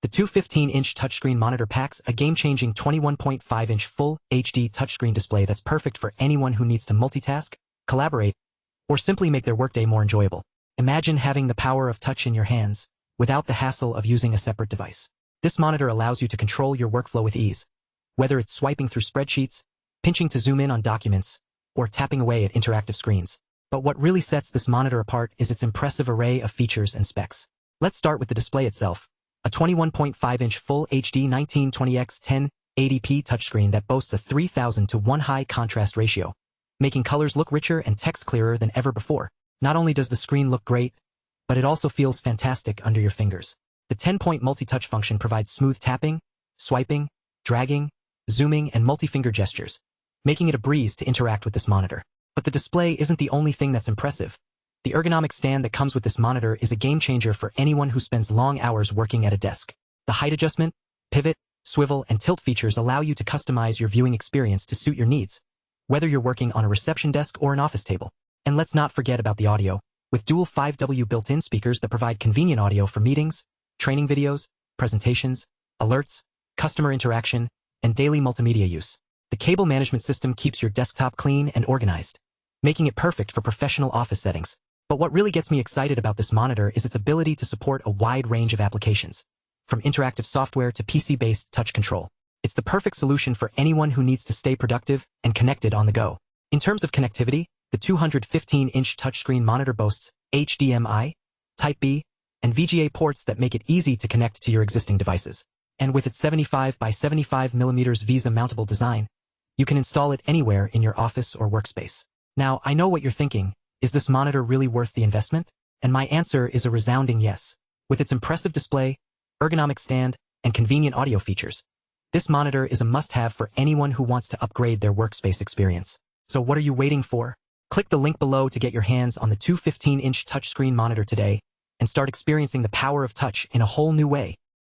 The two 15-inch touchscreen monitor packs a game-changing 21.5-inch full HD touchscreen display that's perfect for anyone who needs to multitask, collaborate, or simply make their workday more enjoyable. Imagine having the power of touch in your hands, without the hassle of using a separate device. This monitor allows you to control your workflow with ease, whether it's swiping through spreadsheets, pinching to zoom in on documents, or tapping away at interactive screens. But what really sets this monitor apart is its impressive array of features and specs. Let's start with the display itself. A 21.5-inch full HD 1920x1080P touchscreen that boasts a 3000:1 high contrast ratio, making colors look richer and text clearer than ever before. Not only does the screen look great, but it also feels fantastic under your fingers. The 10-point multi-touch function provides smooth tapping, swiping, dragging, zooming, and multi-finger gestures, making it a breeze to interact with this monitor. But the display isn't the only thing that's impressive. The ergonomic stand that comes with this monitor is a game-changer for anyone who spends long hours working at a desk. The height adjustment, pivot, swivel, and tilt features allow you to customize your viewing experience to suit your needs, whether you're working on a reception desk or an office table. And let's not forget about the audio, with dual 5W built-in speakers that provide convenient audio for meetings, training videos, presentations, alerts, customer interaction, and daily multimedia use. The cable management system keeps your desktop clean and organized, making it perfect for professional office settings. But what really gets me excited about this monitor is its ability to support a wide range of applications, from interactive software to PC-based touch control. It's the perfect solution for anyone who needs to stay productive and connected on the go. In terms of connectivity, the 215-inch touchscreen monitor boasts HDMI, Type B, and VGA ports that make it easy to connect to your existing devices. And with its 75 by 75 mm VESA mountable design, you can install it anywhere in your office or workspace. Now, I know what you're thinking. Is this monitor really worth the investment? And my answer is a resounding yes. With its impressive display, ergonomic stand, and convenient audio features, this monitor is a must-have for anyone who wants to upgrade their workspace experience. So what are you waiting for? Click the link below to get your hands on the 215-inch touchscreen monitor today and start experiencing the power of touch in a whole new way.